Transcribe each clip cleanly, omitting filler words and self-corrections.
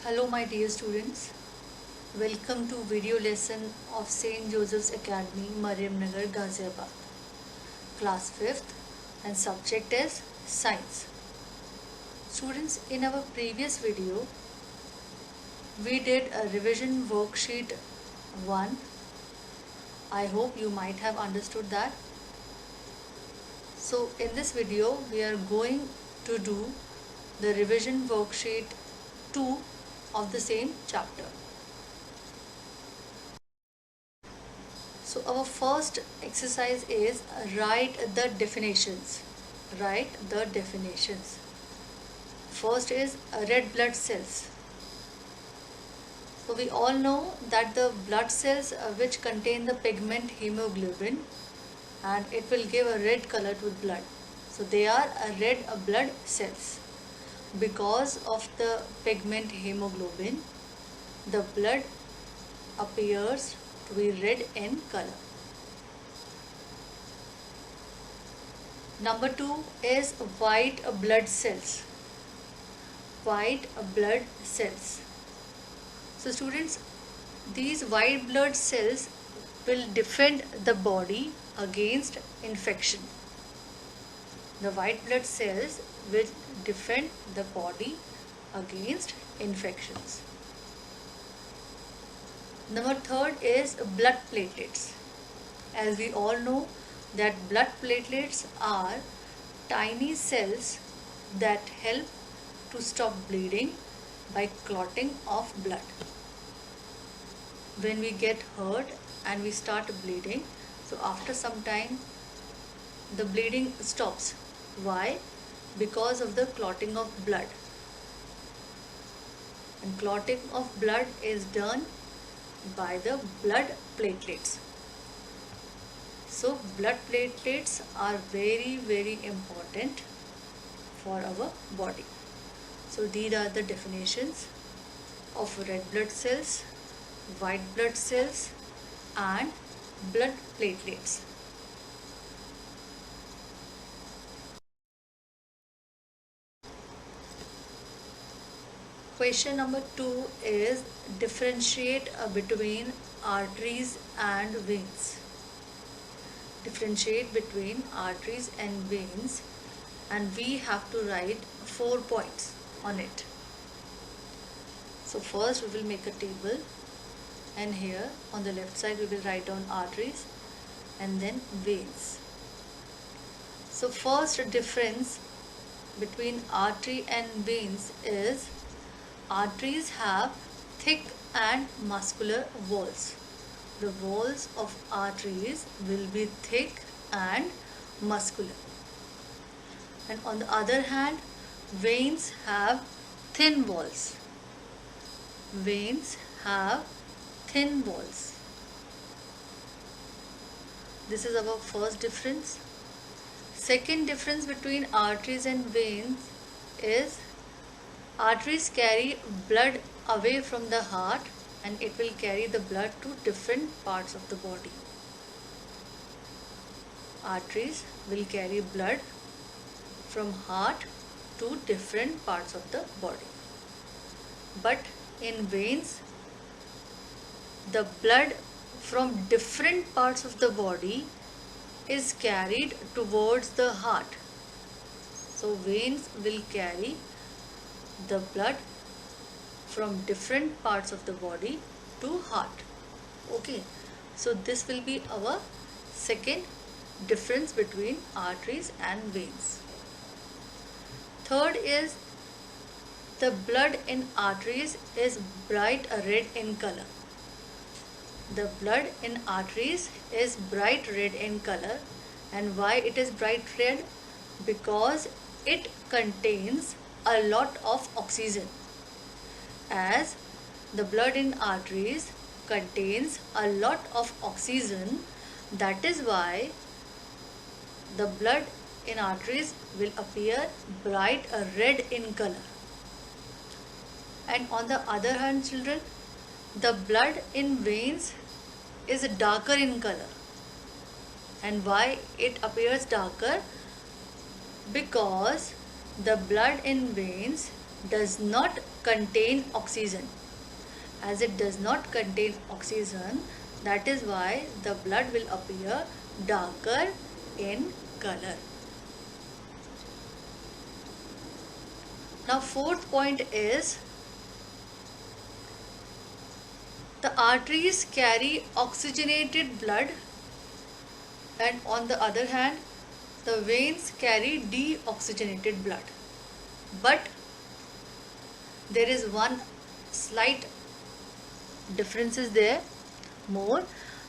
Hello my dear students, welcome to video lesson of St. Joseph's Academy, Mariam Nagar, Ghaziabad, class 5th and subject is Science. Students, in our previous video, we did a revision worksheet 1. I hope you might have understood that. So in this video, we are going to do the revision worksheet 2 of the same chapter. So our first exercise is write the definitions. Write the definitions. First is red blood cells. So we all know that the blood cells which contain the pigment hemoglobin, and it will give a red color to blood. So they are red blood cells. Because of the pigment hemoglobin, the blood appears to be red in color. Number 2 is white blood cells. White blood cells. So students, these white blood cells will defend the body against infection. The white blood cells will defend the body against infections. Number 3 is blood platelets. As we all know that blood platelets are tiny cells that help to stop bleeding by clotting of blood. When we get hurt and we start bleeding, so after some time the bleeding stops. Why? Because of the clotting of blood. And clotting of blood is done by the blood platelets. So blood platelets are very important for our body. So these are the definitions of red blood cells, white blood cells and blood platelets. Question number 2 is differentiate between arteries and veins. Differentiate between arteries and veins, and we have to write 4 points on it. So first we will make a table, and here on the left side we will write down arteries and then veins. So first difference between artery and veins is arteries have thick and muscular walls. The walls of arteries will be thick and muscular. And on the other hand, veins have thin walls. Veins have thin walls. This is our first difference. Second difference between arteries and veins is arteries carry blood away from the heart, and it will carry the blood to different parts of the body. Arteries will carry blood from heart to different parts of the body. But in veins, the blood from different parts of the body is carried towards the heart. So veins will carry the blood from different parts of the body to heart. Okay, so this will be our second difference between arteries and veins. Third is the blood in arteries is bright red in color. The blood in arteries is bright red in color. And why it is bright red? Because it contains a lot of oxygen. As the blood in arteries contains a lot of oxygen, that is why the blood in arteries will appear bright red in color. And on the other hand, children, the blood in veins is darker in color. And why it appears darker? Because the blood in veins does not contain oxygen. As it does not contain oxygen, that is why the blood will appear darker in color. Now fourth point is the arteries carry oxygenated blood, and on the other hand the veins carry deoxygenated blood. But there is one slight difference is there more,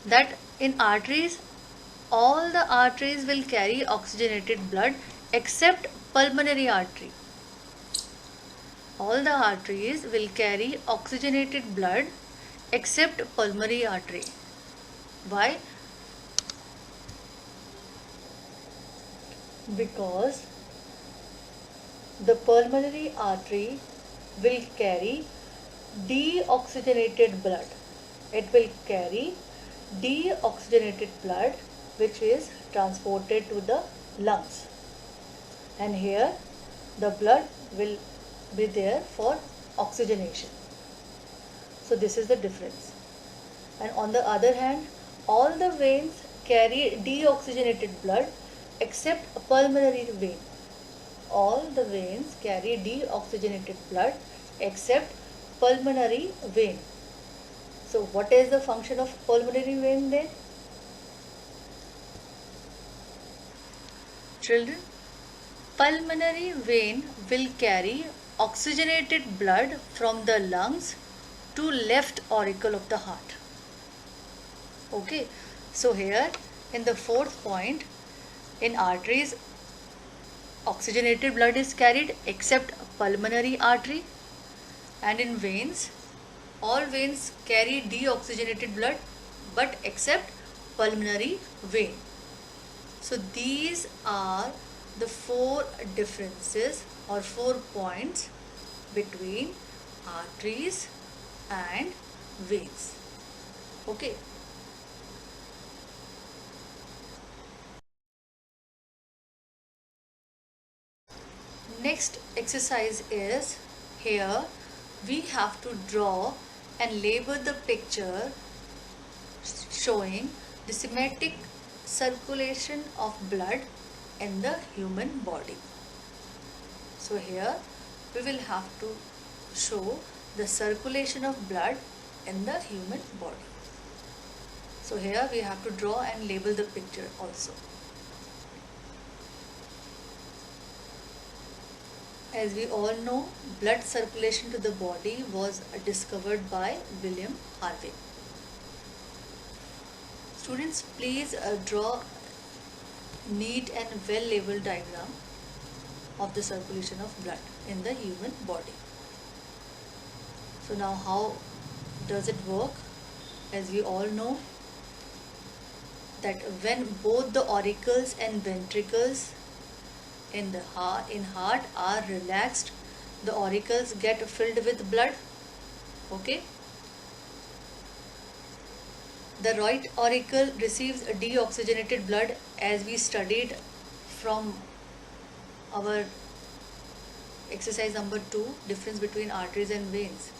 that in arteries all the arteries will carry oxygenated blood except pulmonary artery. All the arteries will carry oxygenated blood except pulmonary artery. Why? Because the pulmonary artery will carry deoxygenated blood. It will carry deoxygenated blood which is transported to the lungs, and here the blood will be there for oxygenation. So this is the difference. And on the other hand, all the veins carry deoxygenated blood except a pulmonary vein. All the veins carry deoxygenated blood except pulmonary vein. So what is the function of pulmonary vein then? Children, pulmonary vein will carry oxygenated blood from the lungs to left auricle of the heart. Okay, so here in the fourth point, in arteries oxygenated blood is carried except pulmonary artery, and in veins all veins carry deoxygenated blood but except pulmonary vein. So these are the four differences or 4 points between arteries and veins. Okay. Next exercise is, here we have to draw and label the picture showing the symmetric circulation of blood in the human body. So here we will have to show the circulation of blood in the human body. So here we have to draw and label the picture also. As we all know, blood circulation to the body was discovered by William Harvey. Students, please draw neat and well labeled diagram of the circulation of blood in the human body. So now how does it work? As we all know that when both the auricles and ventricles in heart are relaxed, the auricles get filled with blood. Okay. The right auricle receives deoxygenated blood, as we studied from our exercise number 2, difference between arteries and veins.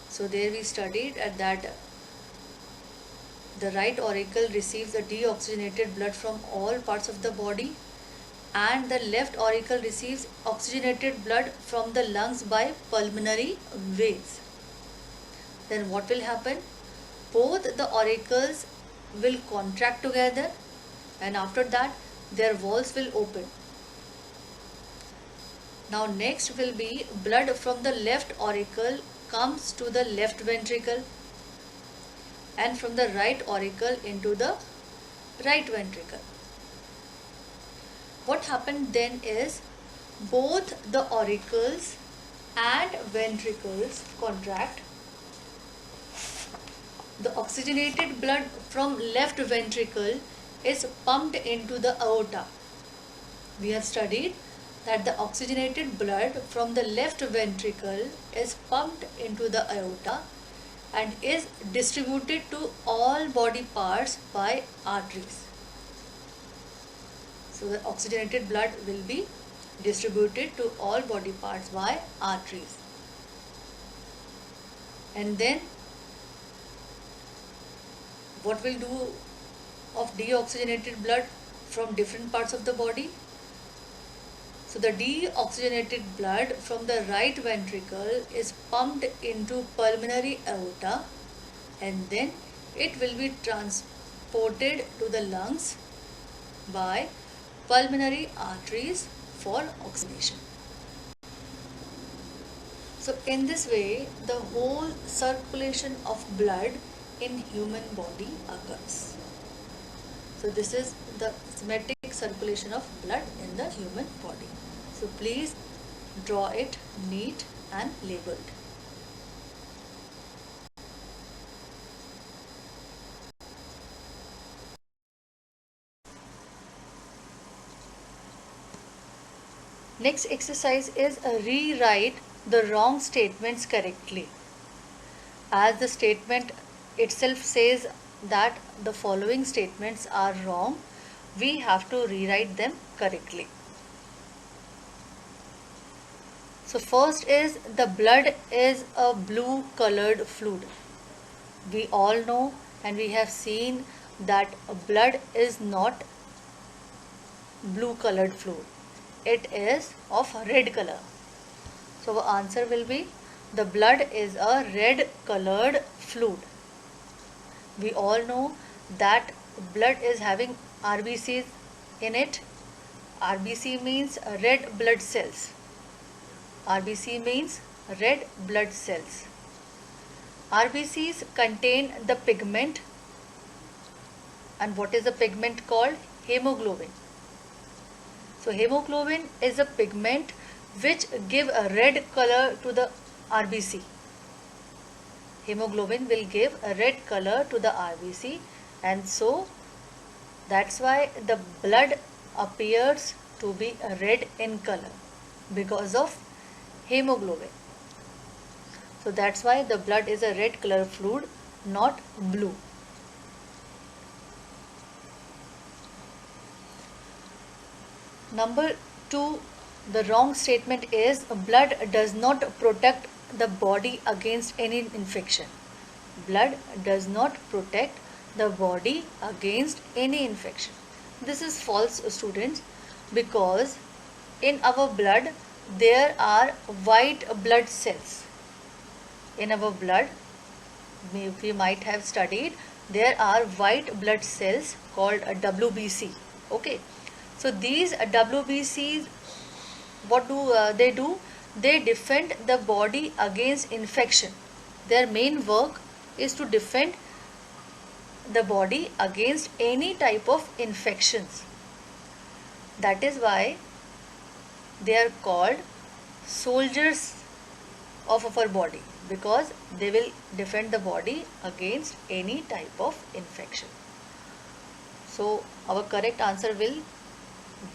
So there we studied that the right auricle receives a deoxygenated blood from all parts of the body, and the left auricle receives oxygenated blood from the lungs by pulmonary veins. Then what will happen? Both the auricles will contract together, and after that their walls will open. Now next will be blood from the left auricle comes to the left ventricle, and from the right auricle into the right ventricle. What happened then is both the auricles and ventricles contract. The oxygenated blood from left ventricle is pumped into the aorta. We have studied that the oxygenated blood from the left ventricle is pumped into the aorta and is distributed to all body parts by arteries. So the oxygenated blood will be distributed to all body parts by arteries. And then what will do of deoxygenated blood from different parts of the body? So the deoxygenated blood from the right ventricle is pumped into pulmonary aorta, and then it will be transported to the lungs by pulmonary arteries for oxygenation. So in this way, the whole circulation of blood in human body occurs. So this is the schematic circulation of blood in the human body. So please draw it neat and labeled. Next exercise is rewrite the wrong statements correctly. As the statement itself says that the following statements are wrong, we have to rewrite them correctly. So first is the blood is a blue colored fluid. We all know and we have seen that blood is not blue colored fluid. It is of red color. So our answer will be the blood is a red colored fluid. We all know that blood is having RBCs in it. RBC means red blood cells. RBC means red blood cells. RBCs contain the pigment, and what is the pigment called? Hemoglobin. So hemoglobin is a pigment which give a red color to the RBC. Hemoglobin will give a red color to the RBC, and so that's why the blood appears to be red in color because of hemoglobin. So that's why the blood is a red color fluid, not blue. Number 2, the wrong statement is blood does not protect the body against any infection. Blood does not protect the body against any infection. This is false, students, because in our blood there are white blood cells. In our blood, we might have studied, there are white blood cells called WBC. Okay, so these WBCs, what do they do? They defend the body against infection. Their main work is to defend the body against any type of infections. That is why they are called soldiers of our body, because they will defend the body against any type of infection. So our correct answer will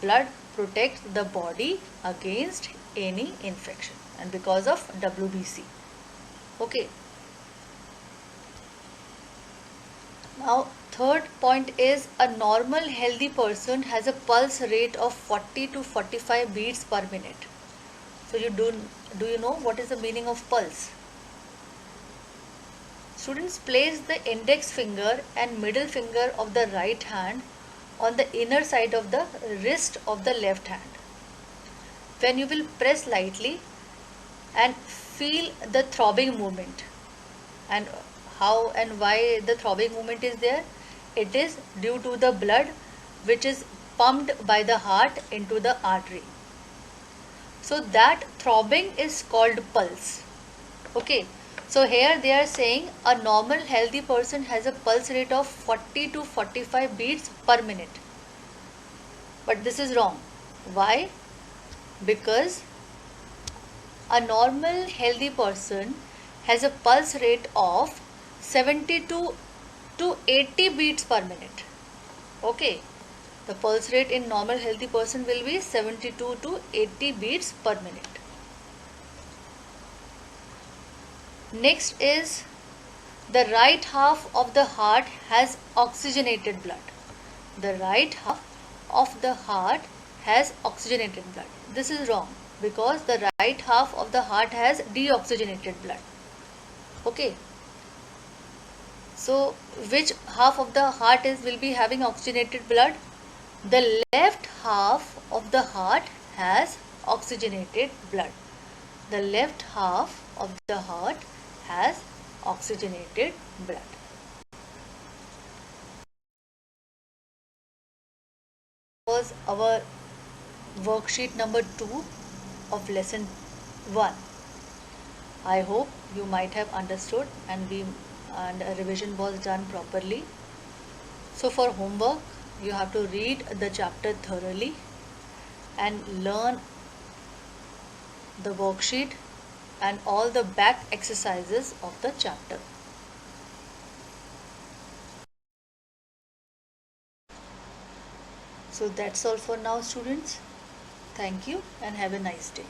blood protects the body against any infection, and because of WBC. Okay. Now third point is a normal healthy person has a pulse rate of 40 to 45 beats per minute. So do you know what is the meaning of pulse? Students, place the index finger and middle finger of the right hand on the inner side of the wrist of the left hand. When you will press lightly and feel the throbbing movement. And how and why the throbbing movement is there? It is due to the blood which is pumped by the heart into the artery. So that throbbing is called pulse. Okay. So here they are saying a normal healthy person has a pulse rate of 40 to 45 beats per minute. But this is wrong. Why? Because a normal healthy person has a pulse rate of 72 to 80 beats per minute. Okay. The pulse rate in normal healthy person will be 72 to 80 beats per minute. Next is the right half of the heart has oxygenated blood. The right half of the heart has oxygenated blood. This is wrong because the right half of the heart has deoxygenated blood. Okay. So which half of the heart will be having oxygenated blood? The left half of the heart has oxygenated blood. The left half of the heart has oxygenated blood. Was our worksheet number 2 of lesson 1. I hope you might have understood and a revision was done properly. So for homework, you have to read the chapter thoroughly and learn the worksheet and all the back exercises of the chapter. So that's all for now, students. Thank you and have a nice day.